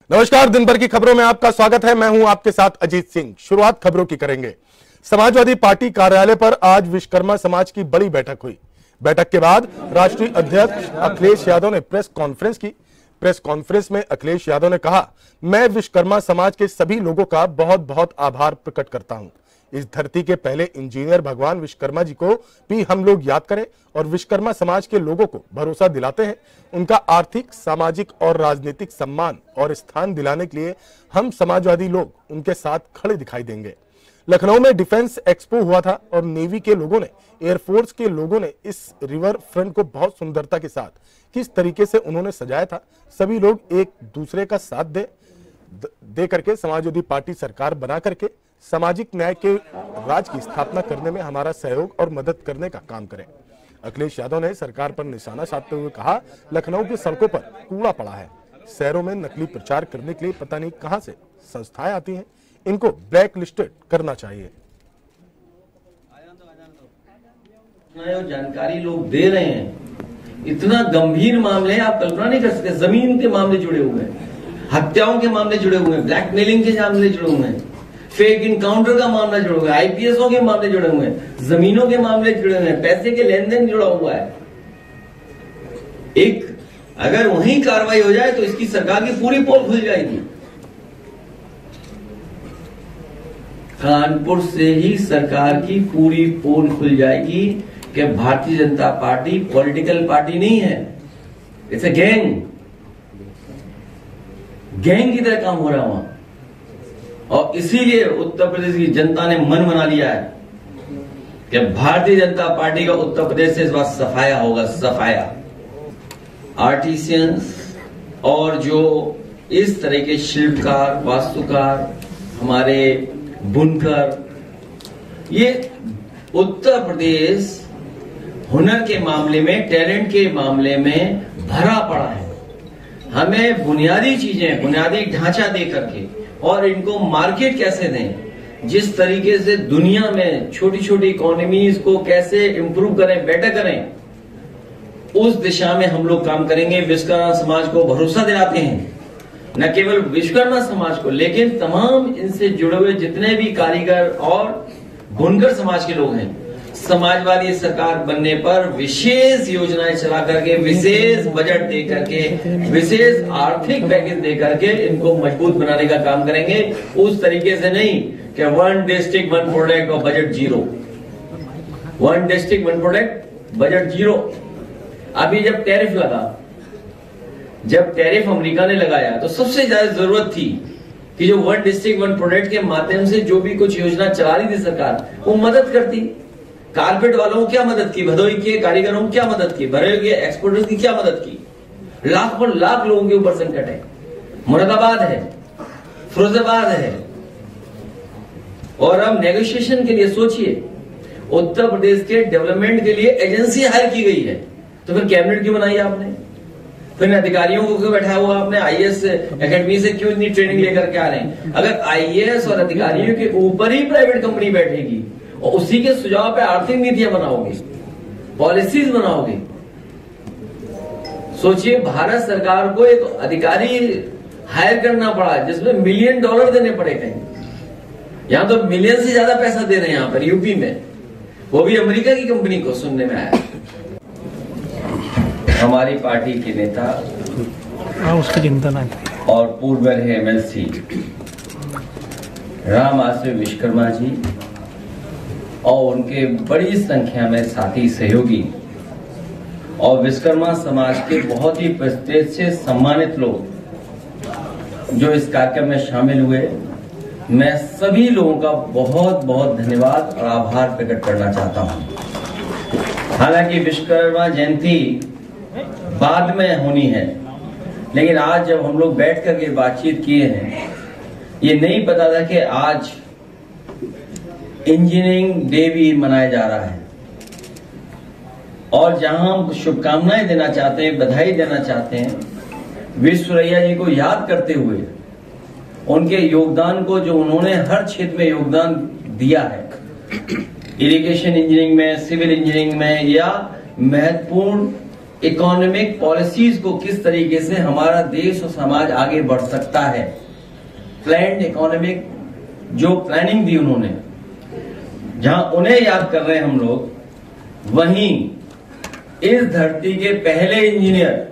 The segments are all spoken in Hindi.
नमस्कार, दिन भर की खबरों में आपका स्वागत है। मैं हूं आपके साथ अजीत सिंह। शुरुआत खबरों की करेंगे। समाजवादी पार्टी कार्यालय पर आज विश्वकर्मा समाज की बड़ी बैठक हुई। बैठक के बाद राष्ट्रीय अध्यक्ष अखिलेश यादव ने प्रेस कॉन्फ्रेंस की। प्रेस कॉन्फ्रेंस में अखिलेश यादव ने कहा, मैं विश्वकर्मा समाज के सभी लोगों का बहुत बहुत आभार प्रकट करता हूं। इस धरती के पहले इंजीनियर भगवान विश्वकर्मा जी को भी हम लोग याद करें और विश्वकर्मा समाज के लोगों को भरोसा दिलाते हैं। उनका आर्थिक, सामाजिक और राजनीतिक सम्मान और स्थान दिलाने के लिए हम समाजवादी लोग उनके साथ खड़े दिखाई देंगे। लखनऊ में डिफेंस एक्सपो हुआ था और नेवी के लोगों ने, एयरफोर्स के लोगों ने इस रिवर फ्रंट को बहुत सुंदरता के साथ किस तरीके से उन्होंने सजाया था। सभी लोग एक दूसरे का साथ दे करके समाजवादी पार्टी सरकार बना करके सामाजिक न्याय के राज की स्थापना करने में हमारा सहयोग और मदद करने का काम करें। अखिलेश यादव ने सरकार पर निशाना साधते हुए कहा, लखनऊ की सड़कों पर कूड़ा पड़ा है। शहरों में नकली प्रचार करने के लिए पता नहीं कहां से संस्थाएं आती हैं। इनको ब्लैक लिस्टेड करना चाहिए। जानकारी लोग दे रहे हैं, इतना गंभीर मामले आप कल्पना नहीं कर सकते। जमीन के मामले जुड़े हुए हैं, हत्याओं के मामले जुड़े हुए हैं, ब्लैकमेलिंग के मामले जुड़े हुए हैं, फेक इनकाउंटर का मामला जुड़ा हुआ है, आईपीएसओ के मामले जुड़े हुए हैं, जमीनों के मामले जुड़े हुए हैं, पैसे के लेन देन जुड़ा हुआ है। एक अगर वहीं कार्रवाई हो जाए तो इसकी सरकार की पूरी पोल खुल जाएगी। कानपुर से ही सरकार की पूरी पोल खुल जाएगी कि Bharatiya Janata party political party नहीं है, इट्स अ गैंग की तरह काम हो रहा है वहां। और इसीलिए उत्तर प्रदेश की जनता ने मन बना लिया है कि भारतीय जनता पार्टी का उत्तर प्रदेश से इस बार सफाया होगा, सफाया। आर्टिसियंस और जो इस तरह के शिल्पकार, वास्तुकार, हमारे बुनकर, ये उत्तर प्रदेश हुनर के मामले में, टैलेंट के मामले में भरा पड़ा है। हमें बुनियादी चीजें, बुनियादी ढांचा दे करके और इनको मार्केट कैसे दें, जिस तरीके से दुनिया में छोटी छोटी इकोनॉमीज को कैसे इंप्रूव करें, बेटर करें, उस दिशा में हम लोग काम करेंगे। विश्वकर्मा समाज को भरोसा दिलाते हैं, न केवल विश्वकर्मा समाज को, लेकिन तमाम इनसे जुड़े हुए जितने भी कारीगर और बुनकर समाज के लोग हैं। समाजवादी सरकार बनने पर विशेष योजनाएं चला करके, विशेष बजट दे करके, विशेष आर्थिक पैकेज दे करके इनको मजबूत बनाने का काम करेंगे। उस तरीके से नहीं कि वन डिस्ट्रिक्ट वन प्रोडक्ट और budget zero, one district one product budget zero. अभी जब टैरिफ लगा, जब टैरिफ अमेरिका ने लगाया तो सबसे ज्यादा जरूरत थी कि जो वन डिस्ट्रिक्ट वन प्रोडक्ट के माध्यम से जो भी कुछ योजना चला रही थी सरकार, वो मदद करती। कारपेट वालों को क्या मदद की, भदोई के कारीगरों को क्या मदद की, भदोई के एक्सपोर्टर्स की क्या मदद की। लाख पर लाख लोगों के ऊपर संकट है। मुरादाबाद है, फिरोजाबाद है, और अब नेगोशिएशन के लिए सोचिए, उत्तर प्रदेश के डेवलपमेंट के लिए एजेंसी हायर की गई है। तो फिर कैबिनेट क्यों बनाई आपने? फिर अधिकारियों को क्यों बैठाया हुआ आपने? आईएएस एकेडमी से क्यों इतनी ट्रेनिंग लेकर के आ रहे हैं? अगर आईएएस और अधिकारियों के ऊपर ही प्राइवेट कंपनी बैठेगी और उसी के सुझाव पे आर्थिक नीतियां बनाओगे, पॉलिसीज बनाओगे। सोचिए, भारत सरकार को एक अधिकारी हायर करना पड़ा जिसमें $1 मिलियन देने पड़े कहीं। यहां तो मिलियन से ज्यादा पैसा दे रहे हैं यहां पर यूपी में, वो भी अमेरिका की कंपनी को, सुनने में आया। हमारी पार्टी के नेता उसकी चिंता ना और पूर्व एमएलसी राम आश्रय विश्वकर्मा जी और उनके बड़ी संख्या में साथी, सहयोगी और विश्वकर्मा समाज के बहुत ही प्रतिष्ठित सम्मानित लोग जो इस कार्यक्रम में शामिल हुए, मैं सभी लोगों का बहुत बहुत धन्यवाद और आभार प्रकट करना चाहता हूं। हालांकि विश्वकर्मा जयंती बाद में होनी है, लेकिन आज जब हम लोग बैठ करके बातचीत किए हैं, ये नहीं पता था कि आज इंजीनियरिंग डे भी मनाया जा रहा है। और जहां हम शुभकामनाएं देना चाहते हैं, बधाई देना चाहते हैं, विश्वरैया जी को याद करते हुए उनके योगदान को, जो उन्होंने हर क्षेत्र में योगदान दिया है, इरिगेशन इंजीनियरिंग में, सिविल इंजीनियरिंग में, या महत्वपूर्ण इकोनॉमिक पॉलिसीज को किस तरीके से हमारा देश और समाज आगे बढ़ सकता है। प्लान्ड इकोनॉमिक जो प्लानिंग दी उन्होंने, जहां उन्हें याद कर रहे हैं हम लोग, वहीं इस धरती के पहले इंजीनियर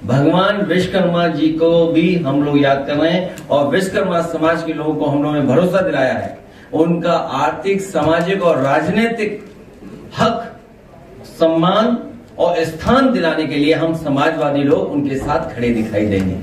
भगवान विश्वकर्मा जी को भी हम लोग याद कर रहे हैं। और विश्वकर्मा समाज के लोगों को हम लोगों ने भरोसा दिलाया है, उनका आर्थिक, सामाजिक और राजनीतिक हक, सम्मान और स्थान दिलाने के लिए हम समाजवादी लोग उनके साथ खड़े दिखाई देंगे।